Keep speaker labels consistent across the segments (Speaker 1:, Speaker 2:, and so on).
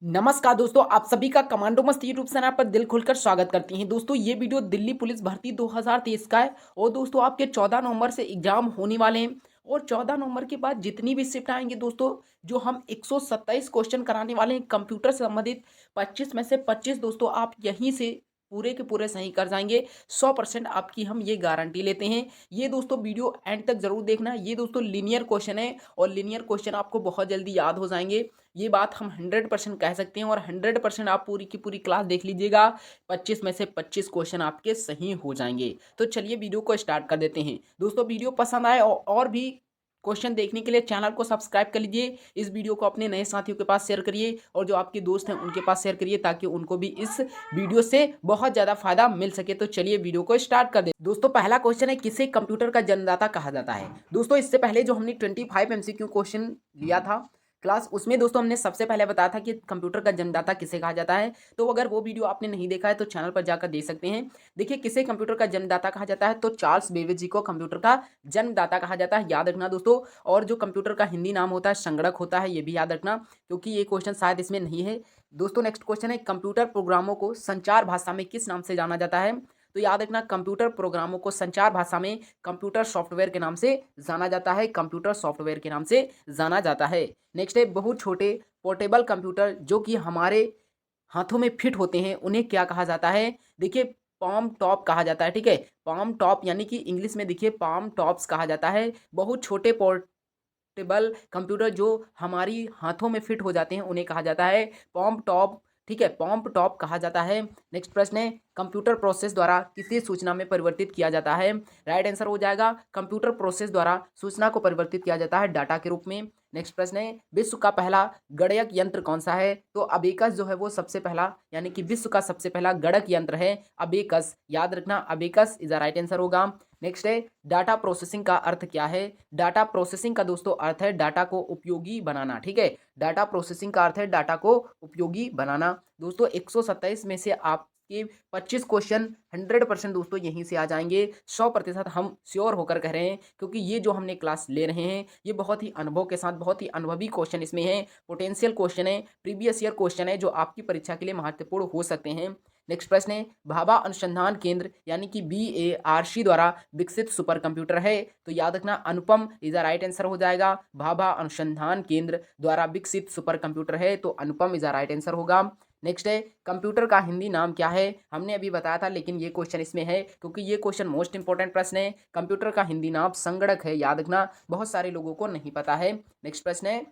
Speaker 1: नमस्कार दोस्तों, आप सभी का कमांडो मस्त यूट्यूब चैनल पर दिल खोलकर स्वागत करती हैं। दोस्तों ये वीडियो दिल्ली पुलिस भर्ती 2023 का है और दोस्तों आपके 14 नवंबर से एग्जाम होने वाले हैं और 14 नवंबर के बाद जितनी भी शिफ्ट आएंगे दोस्तों, जो हम 127 क्वेश्चन कराने वाले हैं कंप्यूटर से संबंधित, 25 में से 25 दोस्तों आप यहीं से पूरे के पूरे सही कर जाएंगे। 100% आपकी हम ये गारंटी लेते हैं। ये दोस्तों वीडियो एंड तक जरूर देखना। ये दोस्तों लीनियर क्वेश्चन है और लीनियर क्वेश्चन आपको बहुत जल्दी याद हो जाएंगे। ये बात हम 100% कह सकते हैं और 100% आप पूरी की पूरी क्लास देख लीजिएगा। 25 में से 25 क्वेश्चन आपके सही हो जाएंगे। तो चलिए वीडियो को स्टार्ट कर देते हैं। दोस्तों वीडियो पसंद आए और भी क्वेश्चन देखने के लिए चैनल को सब्सक्राइब कर लीजिए। इस वीडियो को अपने नए साथियों के पास शेयर करिए और जो आपके दोस्त हैं उनके पास शेयर करिए ताकि उनको भी इस वीडियो से बहुत ज़्यादा फायदा मिल सके। तो चलिए वीडियो को स्टार्ट कर दे। दोस्तों पहला क्वेश्चन है, किसे कंप्यूटर का जन्मदाता कहा जाता है। दोस्तों इससे पहले जो हमने 25 MCQ क्वेश्चन लिया था क्लास, उसमें दोस्तों हमने सबसे पहले बताया था कि कंप्यूटर का जन्मदाता किसे कहा जाता है। तो अगर वो वीडियो आपने नहीं देखा है तो चैनल पर जाकर देख सकते हैं। देखिए किसे कंप्यूटर का जन्मदाता कहा जाता है, तो चार्ल्स बेबेज जी को कंप्यूटर का जन्मदाता कहा जाता है, याद रखना दोस्तों। और जो कंप्यूटर का हिंदी नाम होता है संगणक होता है, ये भी याद रखना क्योंकि ये क्वेश्चन शायद इसमें नहीं है। दोस्तों नेक्स्ट क्वेश्चन है, कंप्यूटर प्रोग्रामों को संचार भाषा में किस नाम से जाना जाता है। तो याद रखना कंप्यूटर प्रोग्रामों को संचार भाषा में कंप्यूटर सॉफ्टवेयर के नाम से जाना जाता है, कंप्यूटर सॉफ्टवेयर के नाम से जाना जाता है। नेक्स्ट है, बहुत छोटे पोर्टेबल कंप्यूटर जो कि हमारे हाथों में फिट होते हैं उन्हें क्या कहा जाता है। देखिए पाम टॉप कहा जाता है, ठीक है। पाम टॉप यानी कि इंग्लिश में देखिए पाम टॉप्स कहा जाता है। बहुत छोटे पोर्टेबल कंप्यूटर जो हमारी हाथों में फिट हो जाते हैं उन्हें कहा जाता है पाम टॉप, ठीक है, पॉम्प टॉप कहा जाता है। नेक्स्ट प्रश्न है, कंप्यूटर प्रोसेस द्वारा किसी सूचना में परिवर्तित किया जाता है। राइट आंसर हो जाएगा कंप्यूटर प्रोसेस द्वारा सूचना को परिवर्तित किया जाता है डाटा के रूप में। नेक्स्ट प्रश्न है, विश्व का पहला गणक यंत्र कौन सा है। तो अबेकस जो है वो सबसे पहला, यानी कि विश्व का सबसे पहला गणक यंत्र है अबेकस, याद रखना abacus is the right answer होगा। नेक्स्ट है, डाटा प्रोसेसिंग का अर्थ क्या है। डाटा प्रोसेसिंग का दोस्तों अर्थ है डाटा को उपयोगी बनाना, ठीक है। डाटा प्रोसेसिंग का अर्थ है डाटा को उपयोगी बनाना। दोस्तों 127 में से आपके 25 क्वेश्चन 100% दोस्तों यहीं से आ जाएंगे। 100% हम श्योर होकर कह रहे हैं क्योंकि ये जो हमने क्लास ले रहे हैं ये बहुत ही अनुभव के साथ, बहुत ही अनुभवी क्वेश्चन इसमें है, पोटेंशियल क्वेश्चन है, प्रीवियस ईयर क्वेश्चन है जो आपकी परीक्षा के लिए महत्वपूर्ण हो सकते हैं। नेक्स्ट प्रश्न है, भाभा अनुसंधान केंद्र यानी कि BARC द्वारा विकसित सुपर कंप्यूटर है। तो याद रखना अनुपम इज द राइट आंसर हो जाएगा। भाभा अनुसंधान केंद्र द्वारा विकसित सुपर कंप्यूटर है तो अनुपम इज द राइट आंसर होगा। नेक्स्ट है, कंप्यूटर का हिंदी नाम क्या है। हमने अभी बताया था लेकिन ये क्वेश्चन इसमें है क्योंकि ये क्वेश्चन मोस्ट इंपॉर्टेंट प्रश्न है। कंप्यूटर का हिंदी नाम संगणक है, याद रखना, बहुत सारे लोगों को नहीं पता है। नेक्स्ट प्रश्न है,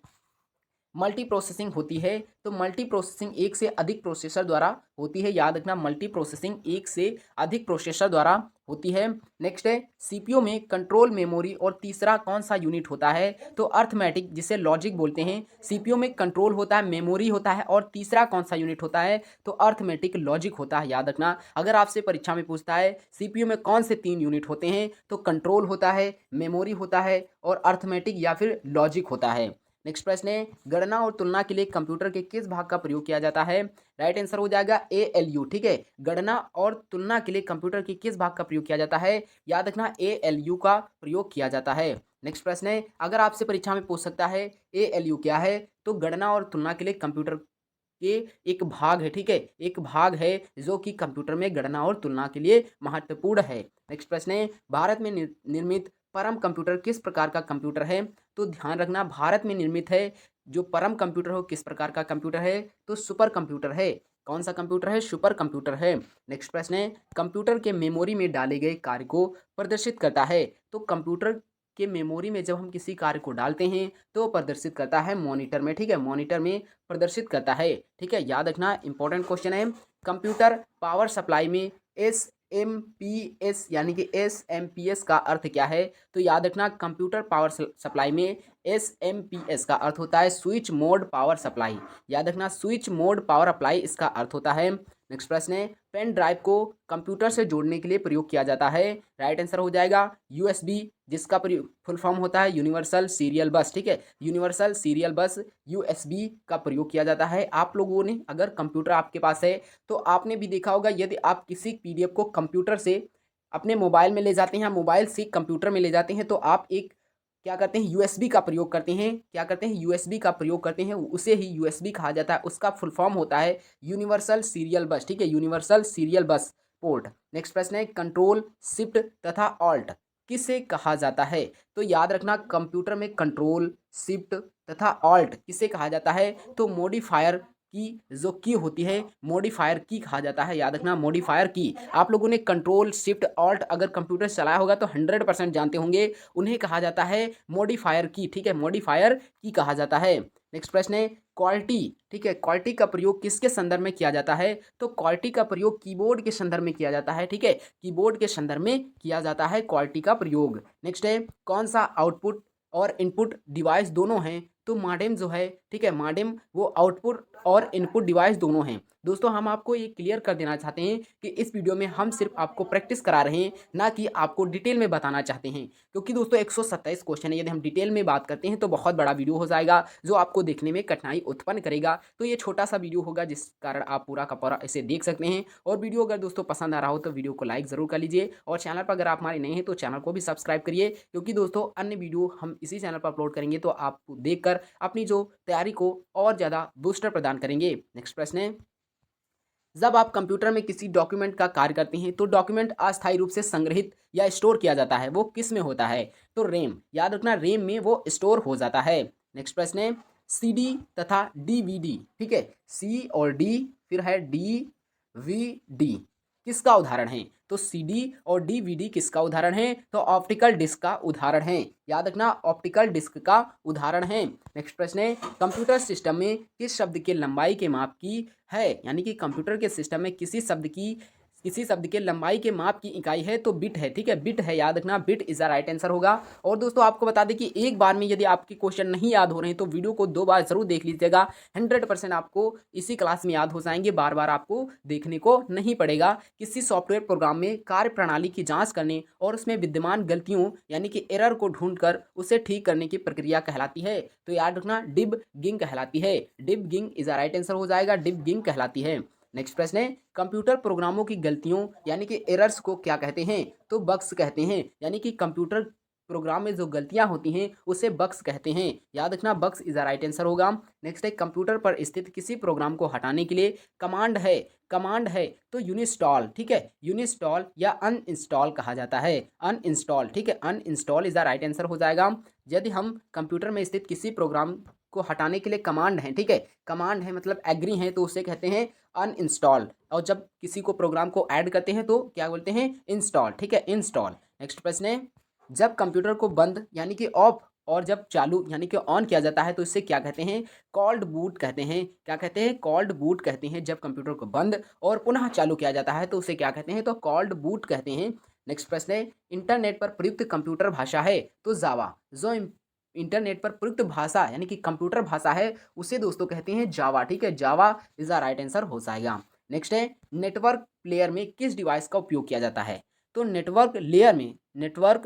Speaker 1: मल्टी प्रोसेसिंग होती है। तो मल्टी प्रोसेसिंग एक से अधिक प्रोसेसर द्वारा होती है, याद रखना मल्टी प्रोसेसिंग एक से अधिक प्रोसेसर द्वारा होती है। नेक्स्ट है, सीपीयू में कंट्रोल मेमोरी और तीसरा कौन सा यूनिट होता है। तो अर्थमेटिक जिसे लॉजिक बोलते हैं, सीपीयू में कंट्रोल होता है, मेमोरी होता है और तीसरा कौन सा यूनिट होता है। तो अर्थमेटिक लॉजिक होता है, याद रखना। अगर आपसे परीक्षा में पूछता है सीपीयू में कौन से 3 यूनिट होते हैं तो कंट्रोल होता है, मेमोरी होता है और अर्थमेटिक या फिर लॉजिक होता है। नेक्स्ट प्रश्न है, गणना और तुलना के लिए कंप्यूटर के किस भाग का प्रयोग किया जाता है। राइट आंसर हो जाएगा ALU, ठीक है। गणना और तुलना के लिए कंप्यूटर के किस भाग का प्रयोग किया जाता है, याद रखना ALU का प्रयोग किया जाता है। नेक्स्ट प्रश्न है, अगर आपसे परीक्षा में पूछ सकता है ALU क्या है, तो गणना और तुलना के लिए कंप्यूटर के एक भाग है, ठीक है, एक भाग है जो कि कंप्यूटर में गणना और तुलना के लिए महत्वपूर्ण है। नेक्स्ट प्रश्न है, भारत में निर्मित परम कंप्यूटर किस प्रकार का कंप्यूटर है। तो ध्यान रखना भारत में निर्मित है जो परम कंप्यूटर हो किस प्रकार का कंप्यूटर है, तो सुपर कंप्यूटर है। कौन सा कंप्यूटर है, सुपर कंप्यूटर है। नेक्स्ट प्रश्न है, कंप्यूटर के मेमोरी में डाले गए कार्य को प्रदर्शित करता है। तो कंप्यूटर के मेमोरी में जब हम किसी कार्य को डालते हैं तो प्रदर्शित करता है मॉनिटर में, ठीक है, मॉनिटर में प्रदर्शित करता है, ठीक है, याद रखना इंपॉर्टेंट क्वेश्चन है। कंप्यूटर पावर सप्लाई में SMPS यानी कि SMPS का अर्थ क्या है। तो याद रखना कंप्यूटर पावर सप्लाई में SMPS का अर्थ होता है स्विच मोड पावर सप्लाई, याद रखना स्विच मोड पावर अप्लाई इसका अर्थ होता है। नेक्स्ट प्रश्न है, पेन ड्राइव को कंप्यूटर से जोड़ने के लिए प्रयोग किया जाता है। राइट आंसर हो जाएगा USB, जिसका फुल फॉर्म होता है यूनिवर्सल सीरियल बस, ठीक है, यूनिवर्सल सीरियल बस USB का प्रयोग किया जाता है। आप लोगों ने अगर कंप्यूटर आपके पास है तो आपने भी देखा होगा यदि आप किसी PDF को कंप्यूटर से अपने मोबाइल में ले जाते हैं या मोबाइल से कंप्यूटर में ले जाते हैं तो आप एक क्या करते हैं, यूएसबी का प्रयोग करते हैं। क्या करते हैं, यूएसबी का प्रयोग करते हैं, उसे ही यूएसबी कहा जाता है। उसका फुल फॉर्म होता है यूनिवर्सल सीरियल बस, ठीक है, universal serial bus port. Next प्रश्न है, कंट्रोल शिफ्ट तथा ऑल्ट किसे कहा जाता है? तो याद रखना, कंप्यूटर में कंट्रोल शिफ्ट तथा ऑल्ट किसे कहा जाता है? तो मॉडिफायर की जो की होती है, मॉडिफायर की कहा जाता है। याद रखना, मॉडिफायर की। आप लोगों ने कंट्रोल शिफ्ट ऑल्ट अगर कंप्यूटर चलाया होगा तो 100% जानते होंगे, उन्हें कहा जाता है मॉडिफायर की, ठीक है, मॉडिफायर की कहा जाता है। नेक्स्ट प्रश्न है, क्वालिटी, ठीक है, क्वालिटी का प्रयोग किसके संदर्भ में किया जाता है? तो क्वालिटी का प्रयोग कीबोर्ड के संदर्भ में किया जाता है, ठीक है, कीबोर्ड के संदर्भ में किया जाता है क्वालिटी का प्रयोग। नेक्स्ट है, कौन सा आउटपुट और इनपुट डिवाइस दोनों हैं? तो मॉडेम जो है, ठीक है, मॉडेम वो आउटपुट और इनपुट डिवाइस दोनों हैं। दोस्तों हम आपको ये क्लियर कर देना चाहते हैं कि इस वीडियो में हम सिर्फ आपको प्रैक्टिस करा रहे हैं, ना कि आपको डिटेल में बताना चाहते हैं, क्योंकि दोस्तों 127 क्वेश्चन है, यदि हम डिटेल में बात करते हैं तो बहुत बड़ा वीडियो हो जाएगा जो आपको देखने में कठिनाई उत्पन्न करेगा। तो ये छोटा सा वीडियो होगा जिस कारण आप पूरा का पूरा इसे देख सकते हैं। और वीडियो अगर दोस्तों पसंद आ रहा हो तो वीडियो को लाइक ज़रूर कर लीजिए, और चैनल पर अगर आप हमारे नए हैं तो चैनल को भी सब्सक्राइब करिए, क्योंकि दोस्तों अन्य वीडियो हम इसी चैनल पर अपलोड करेंगे तो आपको देखकर अपनी जो तैयारी को और ज़्यादा बूस्टर प्रदान करेंगे। नेक्स्ट प्रश्न है, जब आप कंप्यूटर में किसी डॉक्यूमेंट का कार्य करते हैं तो डॉक्यूमेंट अस्थायी रूप से संग्रहित या स्टोर किया जाता है, वो किस में होता है? तो रैम। याद रखना, रैम में वो स्टोर हो जाता है। नेक्स्ट प्रश्न है, सीडी तथा डीवीडी, ठीक है, सी और डी फिर है डी वी डी किसका उदाहरण है? तो सीडी और डीवीडी किसका उदाहरण है? तो ऑप्टिकल डिस्क का उदाहरण है। याद रखना, ऑप्टिकल डिस्क का उदाहरण है। नेक्स्ट प्रश्न है, कंप्यूटर सिस्टम में किस शब्द के लंबाई के माप की है? यानी कि कंप्यूटर के सिस्टम में किसी शब्द के लंबाई के माप की इकाई है तो बिट है, ठीक है, बिट है। याद रखना, bit is the right answer होगा। और दोस्तों आपको बता दें कि एक बार में यदि आपके क्वेश्चन नहीं याद हो रहे हैं तो वीडियो को 2 बार जरूर देख लीजिएगा, 100% आपको इसी क्लास में याद हो जाएंगे, बार बार आपको देखने को नहीं पड़ेगा। किसी सॉफ्टवेयर प्रोग्राम में कार्य प्रणाली की जांच करने और उसमें विद्यमान गलतियों यानी कि एरर को ढूंढकर उसे ठीक करने की प्रक्रिया कहलाती है। तो याद रखना, डिबगिंग कहलाती है। Debugging is the right answer हो जाएगा, डिबगिंग कहलाती है। नेक्स्ट प्रश्न है, कंप्यूटर प्रोग्रामों की गलतियों यानी कि एरर्स को क्या कहते हैं? तो बग्स कहते हैं। यानी कि कंप्यूटर प्रोग्राम में जो गलतियां होती हैं उसे बग्स कहते हैं। याद रखना, bugs is the right answer होगा। नेक्स्ट है, कंप्यूटर पर स्थित किसी प्रोग्राम को हटाने के लिए कमांड है तो यूनिस्टॉल, ठीक है, यूनिस्टॉल या अनइंस्टॉल कहा जाता है, अनइंस्टॉल, ठीक है, uninstall is the right answer हो जाएगा। यदि हम कंप्यूटर में स्थित किसी प्रोग्राम को हटाने के लिए कमांड है, ठीक है, कमांड है मतलब एग्री है, तो उसे कहते हैं अनइंस्टॉल। और जब किसी को प्रोग्राम को ऐड करते हैं तो क्या बोलते हैं? इंस्टॉल, ठीक है, इंस्टॉल। नेक्स्ट प्रश्न है, जब कंप्यूटर को बंद यानी कि ऑफ और जब चालू यानी कि ऑन किया जाता है तो इससे क्या कहते हैं? कॉल्ड बूट कहते हैं। क्या कहते हैं? कॉल्ड बूट कहते हैं। जब कंप्यूटर को बंद और पुनः चालू किया जाता है तो उसे क्या कहते हैं? तो कॉल्ड बूट कहते हैं। नेक्स्ट प्रश्न है, इंटरनेट पर प्रयुक्त कंप्यूटर भाषा है तो जावा। जो इंटरनेट पर प्रयुक्त भाषा यानी कि कंप्यूटर भाषा है उसे दोस्तों कहते हैं जावा, ठीक है, Java is the right answer हो जाएगा। नेक्स्ट है, नेटवर्क लेयर में किस डिवाइस का उपयोग किया जाता है? तो नेटवर्क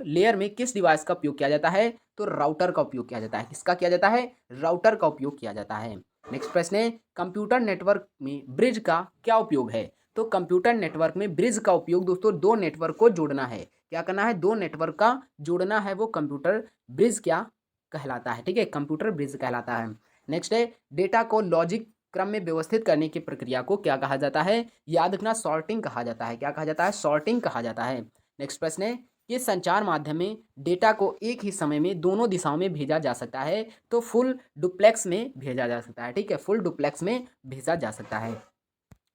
Speaker 1: लेयर में किस डिवाइस का उपयोग किया जाता है? तो राउटर का उपयोग किया जाता है। किसका किया जाता है? राउटर का उपयोग किया जाता है। नेक्स्ट प्रश्न है, कंप्यूटर नेटवर्क में ब्रिज का क्या उपयोग है? तो कंप्यूटर नेटवर्क में ब्रिज का उपयोग दोस्तों दो नेटवर्क को जोड़ना है। क्या करना है? दो नेटवर्क का जोड़ना है, वो कंप्यूटर ब्रिज क्या कहलाता है, ठीक है, कंप्यूटर ब्रिज कहलाता है। नेक्स्ट है, डेटा को लॉजिक क्रम में व्यवस्थित करने की प्रक्रिया को क्या कहा जाता है? याद रखना, सॉर्टिंग कहा जाता है। क्या कहा जाता है? सॉर्टिंग कहा जाता है। नेक्स्ट प्रश्न है, किस संचार माध्यम में डेटा को एक ही समय में दोनों दिशाओं में भेजा जा सकता है? तो फुल डुप्लेक्स में भेजा जा सकता है, ठीक है, फुल डुप्लेक्स में भेजा जा सकता है।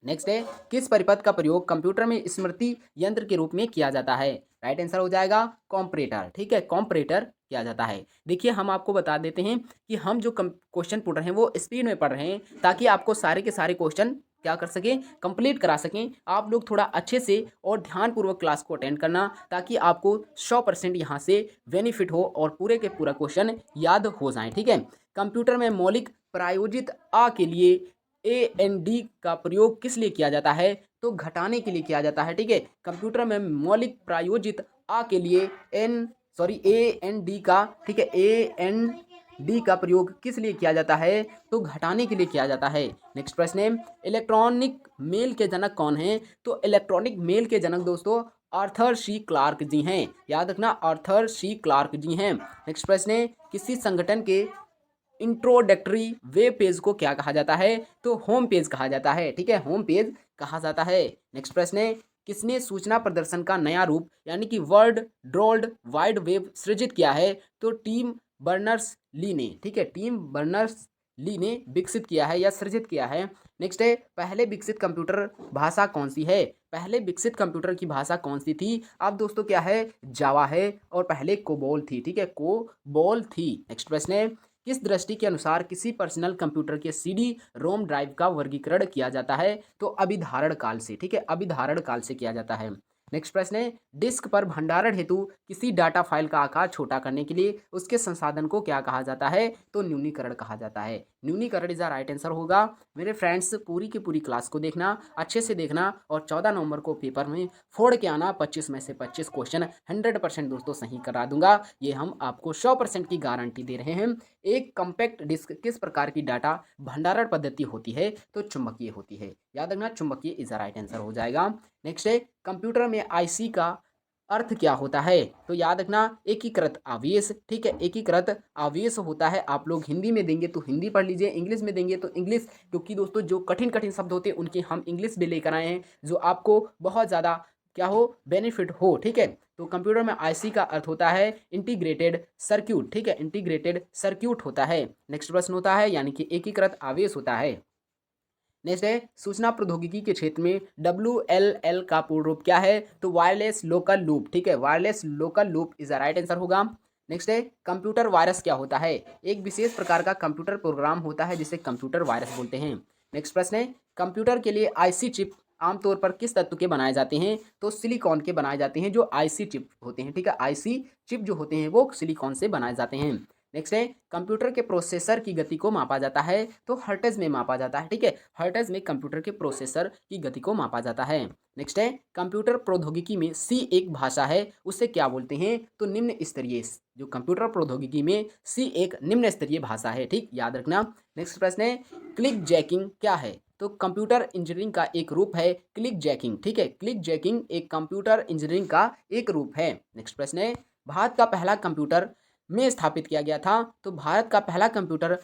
Speaker 1: नेक्स्ट है, किस परिपथ का प्रयोग कंप्यूटर में स्मृति यंत्र के रूप में किया जाता है? राइट आंसर हो जाएगा कॉम्परेटर, ठीक है, कॉम्परेटर किया जाता है। देखिए हम आपको बता देते हैं कि हम जो क्वेश्चन पढ़ रहे हैं वो स्पीड में पढ़ रहे हैं ताकि आपको सारे के सारे क्वेश्चन क्या कर सकें, कंप्लीट करा सकें। आप लोग थोड़ा अच्छे से और ध्यानपूर्वक क्लास को अटेंड करना ताकि आपको 100% यहाँ से बेनिफिट हो और पूरे के पूरा क्वेश्चन याद हो जाए, ठीक है। कंप्यूटर में मौलिक प्रायोजित आ के लिए AND का प्रयोग किस लिए किया जाता है? तो घटाने के लिए किया जाता है, ठीक है। कंप्यूटर में मौलिक प्रायोजित आ के लिए AND का, ठीक है, AND का प्रयोग किस लिए किया जाता है? तो घटाने के लिए किया जाता है। नेक्स्ट प्रश्न है, इलेक्ट्रॉनिक मेल के जनक कौन है? तो इलेक्ट्रॉनिक मेल के जनक दोस्तों आर्थर सी क्लार्क जी हैं। याद रखना, आर्थर सी क्लार्क जी हैं। नेक्स्ट प्रश्न है, किसी संगठन के इंट्रोडक्टरी वेब पेज को क्या कहा जाता है? तो होम पेज कहा जाता है। ठीक है, होम पेज कहा जाता है। नेक्स्ट प्रश्न है, किसने सूचना प्रदर्शन का नया रूप यानी कि वर्ल्ड ड्रोल्ड वाइड वेब सृजित किया है? तो टीम बर्नर्स ली ने। ठीक है, टीम बर्नर्स ली ने विकसित किया है या सृजित किया है। नेक्स्ट है, पहले विकसित कंप्यूटर भाषा कौन सी है? पहले विकसित कंप्यूटर की भाषा कौन सी थी? अब दोस्तों क्या है, जावा है, और पहले कोबोल थी। ठीक है, कोबोल थी। नेक्स्ट प्रश्न है, किस दृष्टि के अनुसार किसी पर्सनल कंप्यूटर के सीडी रोम ड्राइव का वर्गीकरण किया जाता है? तो अभिधारण काल से। ठीक है, अभिधारण काल से किया जाता है। नेक्स्ट प्रश्न है, डिस्क पर भंडारण हेतु किसी डाटा फाइल का आकार छोटा करने के लिए उसके संसाधन को क्या कहा जाता है? तो न्यूनीकरण कहा जाता है। न्यूनीकरण इज द राइट आंसर होगा। मेरे फ्रेंड्स, पूरी की पूरी क्लास को देखना, अच्छे से देखना, और 14 नवंबर को पेपर में फोड़ के आना। 25 में से 25 क्वेश्चन 100% दोस्तों सही करा दूंगा। ये हम आपको 100% की गारंटी दे रहे हैं। एक कॉम्पैक्ट डिस्क किस प्रकार की डाटा भंडारण पद्धति होती है? तो चुंबकीय होती है। याद रखना, चुंबकीय इज द राइट आंसर हो जाएगा। नेक्स्ट है, कंप्यूटर में आईसी का अर्थ क्या होता है? तो याद रखना, एकीकृत आवेश। ठीक है, एकीकृत आवेश होता है। आप लोग हिंदी में देंगे तो हिंदी पढ़ लीजिए, इंग्लिश में देंगे तो इंग्लिश, क्योंकि दोस्तों जो कठिन कठिन शब्द होते हैं उनके हम इंग्लिश भी लेकर आए हैं, जो आपको बहुत ज़्यादा क्या हो, बेनिफिट हो। ठीक है, तो कंप्यूटर में आईसी का अर्थ होता है इंटीग्रेटेड सर्क्यूट। ठीक है, इंटीग्रेटेड सर्क्यूट होता है। नेक्स्ट प्रश्न होता है, यानी कि एकीकृत आवेश होता है। नेक्स्ट है, सूचना प्रौद्योगिकी के क्षेत्र में WLL का पूर्ण रूप क्या है? तो वायरलेस लोकल लूप। ठीक है, wireless local loop is the right answer होगा। नेक्स्ट है, कंप्यूटर वायरस क्या होता है? एक विशेष प्रकार का कंप्यूटर प्रोग्राम होता है जिसे कंप्यूटर वायरस बोलते हैं। नेक्स्ट प्रश्न है, कंप्यूटर के लिए आईसी चिप आमतौर पर किस तत्व के बनाए जाते हैं? तो सिलिकॉन के बनाए जाते हैं, जो आईसी चिप होते हैं। ठीक है, आईसी चिप जो होते हैं वो सिलिकॉन से बनाए जाते हैं। नेक्स्ट है, कंप्यूटर के प्रोसेसर की गति को मापा जाता है, तो हर्ट्ज में मापा जाता है। ठीक है, हर्ट्ज में कंप्यूटर के प्रोसेसर की गति को मापा जाता है। नेक्स्ट है, कंप्यूटर प्रौद्योगिकी में सी एक भाषा है, उसे क्या बोलते हैं? तो निम्न स्तरीय। जो कंप्यूटर प्रौद्योगिकी में सी एक निम्न स्तरीय भाषा है। ठीक, याद रखना। नेक्स्ट प्रश्न है, क्लिक जैकिंग क्या है? तो कंप्यूटर इंजीनियरिंग का एक रूप है क्लिक जैकिंग। ठीक है, क्लिक जैकिंग एक कंप्यूटर इंजीनियरिंग का एक रूप है। नेक्स्ट प्रश्न है, भारत का पहला कंप्यूटर में स्थापित किया गया था? तो भारत का पहला कंप्यूटर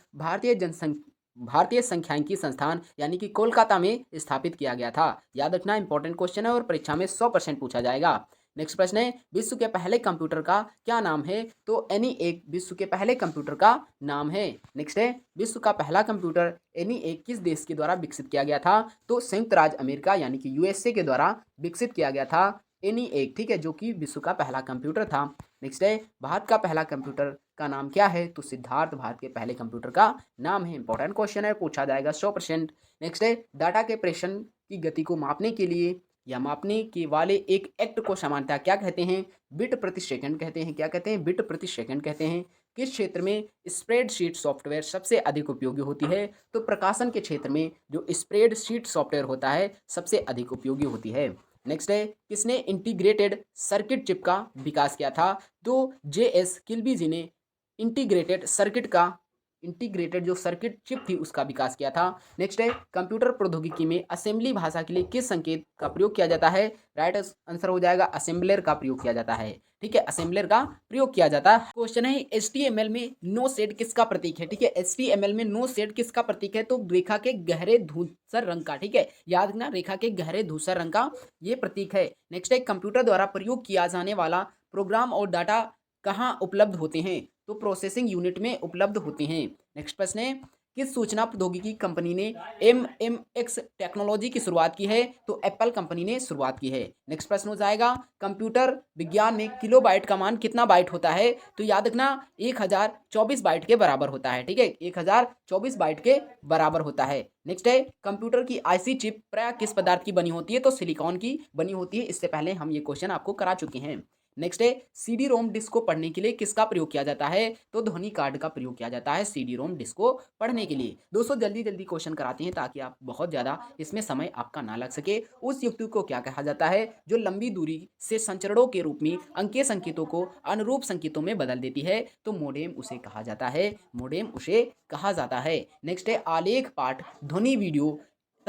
Speaker 1: भारतीय संख्यांकी संस्थान यानी कि कोलकाता में स्थापित किया गया था। याद रखना, इंपॉर्टेंट क्वेश्चन है और परीक्षा में 100% पूछा जाएगा। नेक्स्ट प्रश्न है, विश्व के पहले कंप्यूटर का क्या नाम है? तो ENIAC विश्व के पहले कंप्यूटर का नाम है। नेक्स्ट है, विश्व का पहला कंप्यूटर ENIAC किस देश के द्वारा विकसित किया गया था? तो संयुक्त राज्य अमेरिका यानी कि USA के द्वारा विकसित किया गया था ENIAC। ठीक है, जो कि विश्व का पहला कंप्यूटर था। नेक्स्ट है, भारत का पहला कंप्यूटर का नाम क्या है? तो सिद्धार्थ भारत के पहले कंप्यूटर का नाम है। इंपॉर्टेंट क्वेश्चन है, पूछा जाएगा 100%। नेक्स्ट है, डाटा के प्रेषण की गति को मापने के लिए या मापने के वाले एक एक्ट को सामान्यतः क्या कहते हैं? बिट प्रति सेकंड कहते हैं। क्या कहते हैं? बिट प्रति सेकंड कहते हैं। किस क्षेत्र में स्प्रेडशीट सॉफ्टवेयर सबसे अधिक उपयोगी होती है? तो प्रकाशन के क्षेत्र में जो स्प्रेडशीट सॉफ्टवेयर होता है सबसे अधिक उपयोगी होती है। नेक्स्ट है, किसने इंटीग्रेटेड सर्किट चिप का विकास किया था? तो JS किल्बी जी ने इंटीग्रेटेड जो सर्किट चिप थी उसका विकास किया था। नेक्स्ट है, कंप्यूटर प्रौद्योगिकी में असेंबली भाषा के लिए किस संकेत का प्रयोग किया जाता है? राइट आंसर हो जाएगा, असेंबलर का प्रयोग किया जाता है। ठीक है, असेंबलर का प्रयोग किया जाता है। क्वेश्चन है, HTML में नो शेड किसका प्रतीक है? ठीक है, HTML में नो शेड किसका प्रतीक है? तो रेखा के गहरे धूसर रंग का। ठीक है, याद रखना, रेखा के गहरे धूसर रंग का ये प्रतीक है। नेक्स्ट है, कंप्यूटर द्वारा प्रयोग किया जाने वाला प्रोग्राम और डाटा कहाँ उपलब्ध होते हैं? तो प्रोसेसिंग यूनिट में उपलब्ध होते हैं। नेक्स्ट प्रश्न है, किस सूचना प्रौद्योगिकी कंपनी ने MMX टेक्नोलॉजी की शुरुआत की है? तो एप्पल कंपनी ने शुरुआत की है। नेक्स्ट प्रश्न हो जाएगा, कंप्यूटर विज्ञान में किलोबाइट का मान कितना बाइट होता है? तो याद रखना, 1024 बाइट के बराबर होता है। ठीक है, 1024 बाइट के बराबर होता है। नेक्स्ट है, कंप्यूटर की आईसी चिप प्राय किस पदार्थ की बनी होती है? तो सिलिकॉन की बनी होती है। इससे पहले हम ये क्वेश्चन आपको करा चुके हैं। नेक्स्ट है, सीडी रोम डिस्क को पढ़ने के लिए किसका प्रयोग किया जाता है? तो ध्वनि कार्ड का प्रयोग किया जाता है सीडी रोम डिस्क को पढ़ने के लिए। दोस्तों जल्दी जल्दी क्वेश्चन कराते हैं ताकि आप बहुत ज़्यादा इसमें समय आपका ना लग सके। उस युक्ति को क्या कहा जाता है जो लंबी दूरी से संचरणों के रूप में अंकीय संकेतों को अनुरूप संकेतों में बदल देती है? तो मोडेम उसे कहा जाता है। मोडेम उसे कहा जाता है। नेक्स्ट है, आलेख पाठ ध्वनि वीडियो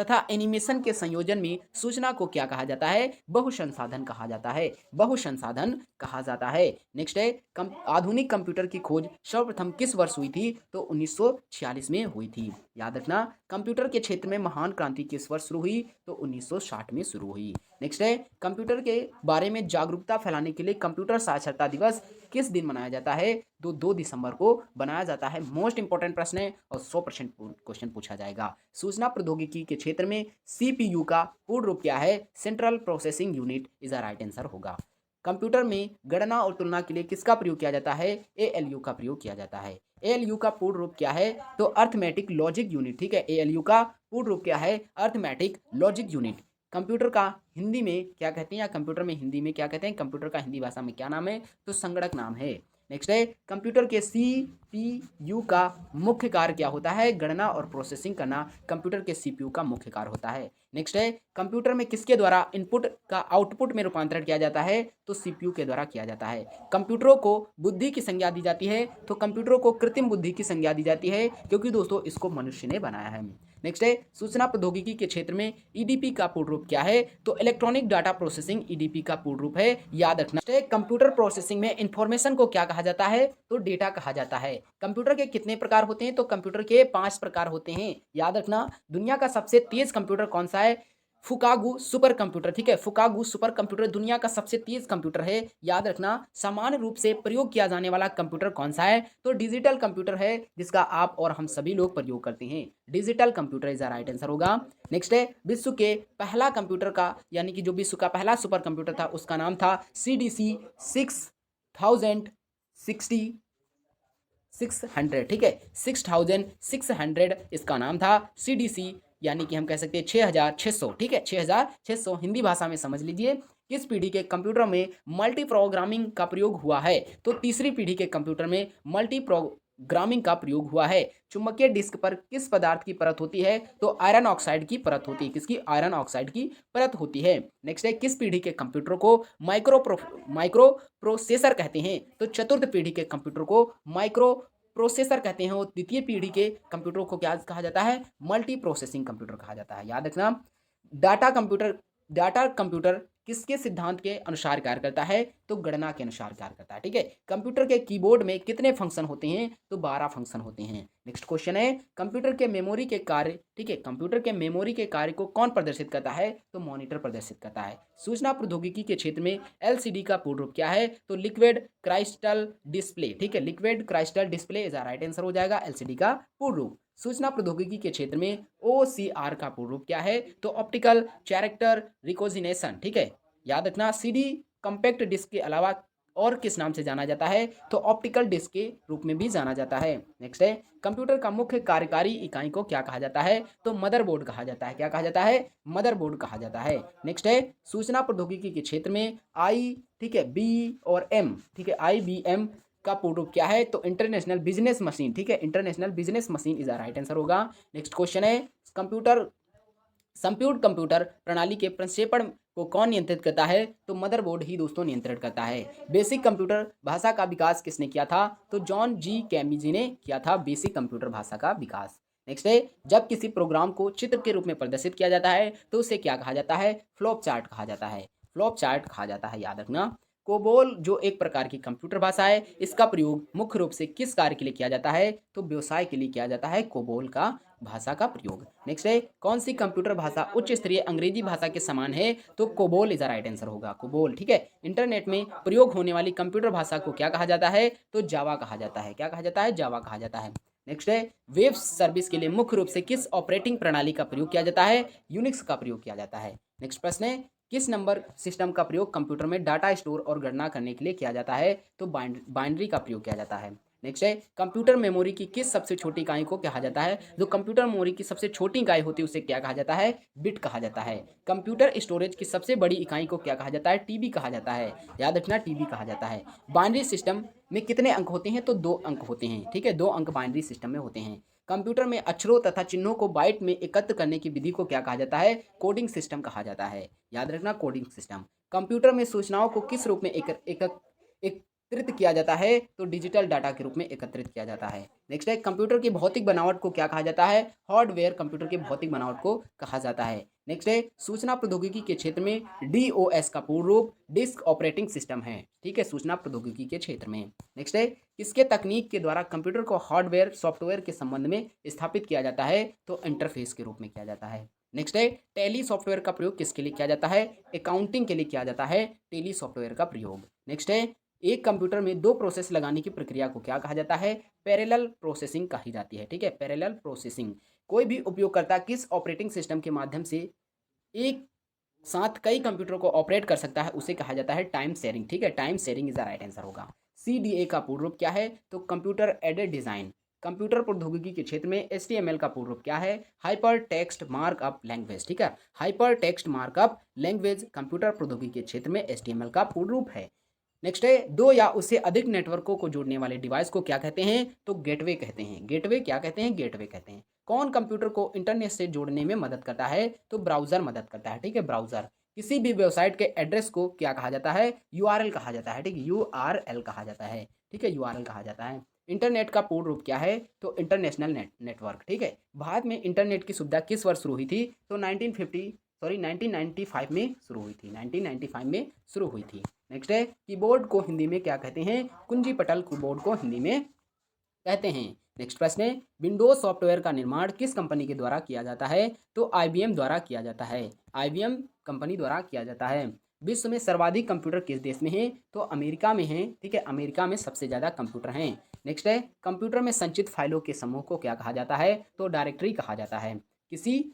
Speaker 1: तथा एनिमेशन के संयोजन में सूचना को क्या कहा जाता है? बहुसंसाधन कहा जाता है, बहुसंसाधन कहा जाता है। नेक्स्ट है आधुनिक कंप्यूटर की खोज सर्वप्रथम किस वर्ष हुई थी? तो 1946 में हुई थी। याद रखना, कंप्यूटर के क्षेत्र में महान क्रांति किस वर्ष शुरू हुई? तो 1960 में शुरू हुई। नेक्स्ट है कंप्यूटर के बारे में जागरूकता फैलाने के लिए कंप्यूटर साक्षरता दिवस किस दिन मनाया जाता है? तो 2 दिसंबर को बनाया जाता है। मोस्ट इंपॉर्टेंट प्रश्न है और 100% क्वेश्चन पूछा जाएगा। सूचना प्रौद्योगिकी के क्षेत्र में सीपीयू का पूर्ण रूप क्या है? Central processing unit is a right answer होगा। कंप्यूटर में गणना और तुलना के लिए किसका प्रयोग किया जाता है? एएलयू का प्रयोग किया जाता है। एएलयू का पूर्ण रूप क्या है? तो अर्थमेटिक लॉजिक यूनिट। ठीक है, एएलयू का पूर्ण रूप क्या है? Arithmetic logic unit. कंप्यूटर का हिंदी में क्या कहते हैं या कंप्यूटर में हिंदी में क्या कहते हैं? कंप्यूटर का हिंदी भाषा में क्या नाम है? तो संगणक नाम है। नेक्स्ट है कंप्यूटर के सीपीयू का मुख्य कार्य क्या होता है? गणना और प्रोसेसिंग करना कंप्यूटर के सीपीयू का मुख्य कार्य होता है। नेक्स्ट है कंप्यूटर में किसके द्वारा इनपुट का आउटपुट में रूपांतरण किया जाता है? तो सीपीयू के द्वारा किया जाता है। कंप्यूटरों को बुद्धि की संज्ञा दी जाती है, तो कंप्यूटरों को कृत्रिम बुद्धि की संज्ञा दी जाती है क्योंकि दोस्तों इसको मनुष्य ने बनाया है। नेक्स्ट है सूचना प्रौद्योगिकी के क्षेत्र में ईडीपी का पूर्ण रूप क्या है? तो इलेक्ट्रॉनिक डाटा प्रोसेसिंग ईडीपी का पूर्ण रूप है, याद रखना। कंप्यूटर प्रोसेसिंग में इंफॉर्मेशन को क्या कहा जाता है? तो डेटा कहा जाता है। कंप्यूटर के कितने प्रकार होते हैं? तो कंप्यूटर के 5 प्रकार होते हैं, याद रखना। दुनिया का सबसे तेज कंप्यूटर कौन सा है? फुकागू सुपर कंप्यूटर। ठीक है, फुकागू सुपर कंप्यूटर दुनिया का सबसे तेज कंप्यूटर है, याद रखना। सामान्य रूप से प्रयोग किया जाने वाला कंप्यूटर कौन सा है? तो डिजिटल कंप्यूटर है, जिसका आप और हम सभी लोग प्रयोग करते हैं। Digital computer is the right answer होगा। नेक्स्ट है विश्व के पहला कंप्यूटर का यानी कि जो विश्व का पहला सुपर कंप्यूटर था उसका नाम था CDC 6,600। ठीक है, 6,600 इसका नाम था CDC, यानी कि हम कह सकते हैं 6,600। ठीक है, 6,600 हिंदी भाषा में समझ लीजिए। किस पीढ़ी के कंप्यूटर में मल्टी प्रोग्रामिंग का प्रयोग हुआ है? तो तीसरी पीढ़ी के कंप्यूटर में मल्टी प्रोग्रामिंग का प्रयोग हुआ है। चुंबकीय डिस्क पर किस पदार्थ की परत होती है? तो आयरन ऑक्साइड की परत होती है। किसकी? आयरन ऑक्साइड की परत होती है। नेक्स्ट है किस पीढ़ी के कंप्यूटर को माइक्रो प्रोसेसर कहते हैं? तो चतुर्थ पीढ़ी के कंप्यूटर को माइक्रो प्रोसेसर कहते हैं और द्वितीय पीढ़ी के कंप्यूटर को क्या कहा जाता है? मल्टी प्रोसेसिंग कंप्यूटर कहा जाता है, याद रखना। डाटा कंप्यूटर किसके सिद्धांत के अनुसार कार्य करता है? तो गणना के अनुसार कार्य करता है। ठीक है, कंप्यूटर के कीबोर्ड में कितने फंक्शन होते हैं? तो 12 फंक्शन होते हैं। नेक्स्ट क्वेश्चन है कंप्यूटर के मेमोरी के कार्य। ठीक है, कंप्यूटर के मेमोरी के कार्य को कौन प्रदर्शित करता है? तो मॉनिटर प्रदर्शित करता है। सूचना प्रौद्योगिकी के क्षेत्र में LCD का पूर्ण रूप क्या है? तो लिक्विड क्राइस्टल डिस्प्ले। ठीक है, liquid crystal display is right answer हो जाएगा LCD का पूर्ण रूप। सूचना प्रौद्योगिकी के क्षेत्र में OCR का पूर्ण रूप क्या है? तो ऑप्टिकल कैरेक्टर रिकॉग्निशन। ठीक है, याद रखना। CD कॉम्पैक्ट डिस्क के अलावा और किस नाम से जाना जाता है? तो ऑप्टिकल डिस्क के रूप में भी जाना जाता है। नेक्स्ट है कंप्यूटर का मुख्य कार्यकारी इकाई को क्या कहा जाता है? तो मदरबोर्ड कहा जाता है। क्या कहा जाता है? मदरबोर्ड कहा जाता है। नेक्स्ट है सूचना प्रौद्योगिकी के क्षेत्र में ठीक है, B और M। ठीक है, IBM का पूर्ण रूप क्या है? तो इंटरनेशनल बिजनेस मशीन। ठीक है, international business machine is the right answer होगा। नेक्स्ट क्वेश्चन है कंप्यूटर प्रणाली के प्रक्षेपण को कौन नियंत्रित करता है? तो मदरबोर्ड ही दोस्तों नियंत्रित करता है। बेसिक कंप्यूटर भाषा का विकास किसने किया था? तो जॉन जी कैमी ने किया था बेसिक कंप्यूटर भाषा का विकास। नेक्स्ट है जब किसी प्रोग्राम को चित्र के रूप में प्रदर्शित किया जाता है तो उसे क्या कहा जाता है? फ्लॉप चार्ट कहा जाता है। फ्लॉप चार्ट कहा जाता है, याद रखना। कोबोल जो एक प्रकार की कंप्यूटर भाषा है, इसका प्रयोग मुख्य रूप से किस कार्य के लिए किया जाता है? तो व्यवसाय के लिए किया जाता है कोबोल का भाषा का प्रयोग। नेक्स्ट है कौन सी कंप्यूटर भाषा उच्च स्तरीय अंग्रेजी भाषा के समान है? तो COBOL is the right answer होगा, कोबोल। ठीक है, इंटरनेट में प्रयोग होने वाली कंप्यूटर भाषा को क्या कहा जाता है? तो जावा कहा जाता है। क्या कहा जाता है? जावा कहा जाता है। नेक्स्ट है वेब सर्विस के लिए मुख्य रूप से किस ऑपरेटिंग प्रणाली का प्रयोग किया जाता है? यूनिक्स का प्रयोग किया जाता है। नेक्स्ट प्रश्न है किस नंबर सिस्टम का प्रयोग कंप्यूटर में डाटा स्टोर और गणना करने के लिए किया जाता है? तो बाइनरी का प्रयोग किया जाता है। नेक्स्ट है कंप्यूटर मेमोरी की किस सबसे छोटी इकाई को कहा जाता है? जो कंप्यूटर मेमोरी की सबसे छोटी इकाई होती है उसे क्या कहा जाता है? बिट कहा जाता है। कंप्यूटर स्टोरेज की सबसे बड़ी इकाई को क्या कहा जाता है? टीबी कहा जाता है, याद रखना, टीबी कहा जाता है। बाइनरी सिस्टम में कितने अंक होते हैं? तो 2 अंक होते हैं। ठीक है, 2 अंक बाइनरी सिस्टम में होते हैं। कंप्यूटर में अक्षरों तथा चिन्हों को बाइट में एकत्र करने की विधि को क्या कहा जाता है? कोडिंग सिस्टम कहा जाता है, याद रखना, कोडिंग सिस्टम। कंप्यूटर में सूचनाओं को किस रूप में एक एकत्रित किया जाता है तो डिजिटल डाटा के रूप में एकत्रित किया जाता है। नेक्स्ट है कंप्यूटर की भौतिक बनावट को क्या कहा जाता है? हार्डवेयर कंप्यूटर की भौतिक बनावट को कहा जाता है। नेक्स्ट है सूचना प्रौद्योगिकी के क्षेत्र में डीओएस का पूर्ण रूप डिस्क ऑपरेटिंग सिस्टम है। ठीक है, सूचना प्रौद्योगिकी के क्षेत्र में। नेक्स्ट है किसके तकनीक के द्वारा कंप्यूटर को हार्डवेयर सॉफ्टवेयर के संबंध में स्थापित किया जाता है? तो इंटरफेस के रूप में किया जाता है। नेक्स्ट है टैली सॉफ्टवेयर का प्रयोग किसके लिए किया जाता है? अकाउंटिंग के लिए किया जाता है टैली सॉफ्टवेयर का प्रयोग। नेक्स्ट है एक कंप्यूटर में दो प्रोसेस लगाने की प्रक्रिया को क्या कहा जाता है? पैरेलल प्रोसेसिंग कही जाती है। ठीक है, पैरेलल प्रोसेसिंग। कोई भी उपयोगकर्ता किस ऑपरेटिंग सिस्टम के माध्यम से एक साथ कई कंप्यूटर को ऑपरेट कर सकता है उसे कहा जाता है टाइम शेयरिंग। ठीक है, time sharing is the right answer होगा। सीडीए का पूर्ण रूप क्या है? तो कंप्यूटर एडेड डिजाइन। कंप्यूटर प्रौद्योगिकी के क्षेत्र में एचटीएमएल का पूर्ण रूप क्या है? Hyper text markup language. ठीक है, hyper text markup language computer प्रौद्योगिकी के क्षेत्र में एचटीएमएल का पूर्ण रूप है। नेक्स्ट है दो या उससे अधिक नेटवर्कों को जोड़ने वाले डिवाइस को क्या कहते हैं? तो गेटवे कहते हैं। गेटवे क्या कहते हैं? गेटवे कहते हैं। कौन कंप्यूटर को इंटरनेट से जोड़ने में मदद करता है? तो ब्राउजर मदद करता है। ठीक है, ब्राउजर। किसी भी वेबसाइट के एड्रेस को क्या कहा जाता है? यूआरएल कहा जाता है। ठीक है, यूआरएल कहा जाता है। ठीक है, यूआरएल कहा जाता है। इंटरनेट का पूर्ण रूप क्या है? तो इंटरनेशनल नेटवर्क। ठीक है, भारत में इंटरनेट की सुविधा किस वर्ष शुरू हुई थी? तो 1995 में शुरू हुई थी। 1995 में शुरू हुई थी। नेक्स्ट है कीबोर्ड को हिंदी में क्या कहते हैं? कुंजी पटल कीबोर्ड को हिंदी में कहते हैं। नेक्स्ट प्रश्न है विंडोज सॉफ्टवेयर का निर्माण किस कंपनी के द्वारा किया जाता है? तो आईबीएम द्वारा किया जाता है। आईबीएम कंपनी द्वारा किया जाता है। विश्व में सर्वाधिक कंप्यूटर किस देश में है? तो अमेरिका में है। ठीक है, अमेरिका में सबसे ज़्यादा कंप्यूटर हैं। नेक्स्ट है कंप्यूटर में संचित फाइलों के समूह को क्या कहा जाता है? तो डायरेक्टरी कहा जाता है। किसी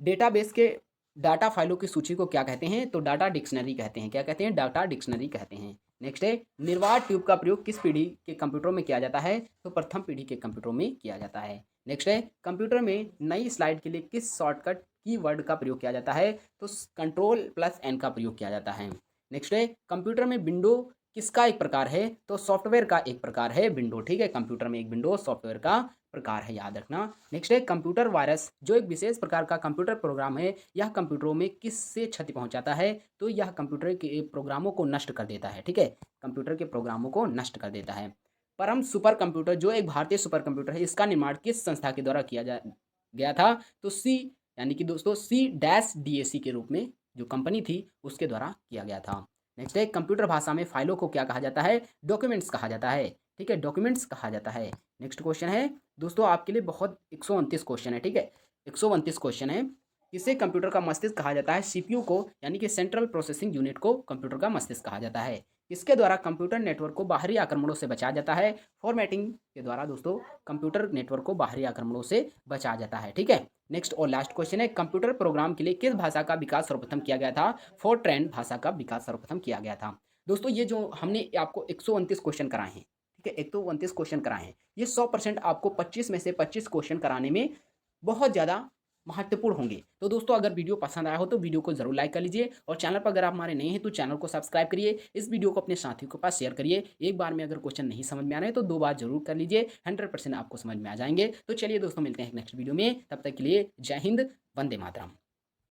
Speaker 1: डेटाबेस के डाटा फाइलों की सूची को क्या कहते हैं? तो डाटा डिक्शनरी कहते हैं। क्या कहते हैं? डाटा डिक्शनरी कहते हैं। नेक्स्ट है निर्वात ट्यूब का प्रयोग किस पीढ़ी के कंप्यूटरों में किया जाता है? तो प्रथम पीढ़ी के कंप्यूटरों में किया जाता है। नेक्स्ट है कंप्यूटर में नई स्लाइड के लिए किस शॉर्टकट कीवर्ड का प्रयोग किया जाता है? तो Ctrl+N का प्रयोग किया जाता है। नेक्स्ट है कंप्यूटर में विंडो किसका एक प्रकार है? तो सॉफ्टवेयर का एक प्रकार है विंडो। ठीक है, कंप्यूटर में एक विंडो सॉफ्टवेयर का प्रकार है, याद रखना। नेक्स्ट है कंप्यूटर वायरस जो एक विशेष प्रकार का कंप्यूटर प्रोग्राम है, यह कंप्यूटरों में किससे क्षति पहुंचाता है? तो यह कंप्यूटर के प्रोग्रामों को नष्ट कर देता है। ठीक है, कंप्यूटर के प्रोग्रामों को नष्ट कर देता है। परम सुपर कंप्यूटर जो एक भारतीय सुपर कंप्यूटर है, इसका निर्माण किस संस्था के द्वारा किया गया था? तो सी यानी कि दोस्तों C-DAC के रूप में जो कंपनी थी उसके द्वारा किया गया था। नेक्स्ट है कंप्यूटर भाषा में फाइलों को क्या कहा जाता है? डॉक्यूमेंट्स कहा जाता है। ठीक है, डॉक्यूमेंट्स कहा जाता है। नेक्स्ट क्वेश्चन है दोस्तों आपके लिए बहुत 129 क्वेश्चन है। ठीक है, 129 क्वेश्चन है। किसे कंप्यूटर का मस्तिष्क कहा जाता है? सीपीयू को यानी कि सेंट्रल प्रोसेसिंग यूनिट को कंप्यूटर का मस्तिष्क कहा जाता है। किसके द्वारा कंप्यूटर नेटवर्क को बाहरी आक्रमणों से बचाया जाता है? फॉर्मेटिंग के द्वारा दोस्तों कंप्यूटर नेटवर्क को बाहरी आक्रमणों से बचाया जाता है। ठीक है, नेक्स्ट और लास्ट क्वेश्चन है कंप्यूटर प्रोग्राम के लिए किस भाषा का विकास सर्वप्रथम किया गया था? फॉरट्रैन भाषा का विकास सर्वप्रथम किया गया था। दोस्तों ये जो हमने आपको 129 क्वेश्चन कराए हैं, ठीक है, 129 क्वेश्चन कराए हैं, ये 100% आपको 25 में से 25 क्वेश्चन कराने में बहुत ज़्यादा महत्वपूर्ण होंगे। तो दोस्तों अगर वीडियो पसंद आया हो तो वीडियो को जरूर लाइक कर लीजिए और चैनल पर अगर आप हमारे नए हैं तो चैनल को सब्सक्राइब करिए। इस वीडियो को अपने साथियों के पास शेयर करिए। एक बार में अगर क्वेश्चन नहीं समझ में आ रहे हैं तो 2 बार जरूर कर लीजिए, 100% आपको समझ में आ जाएंगे। तो चलिए दोस्तों मिलते हैं नेक्स्ट वीडियो में, तब तक के लिए जय हिंद, वंदे मातरम।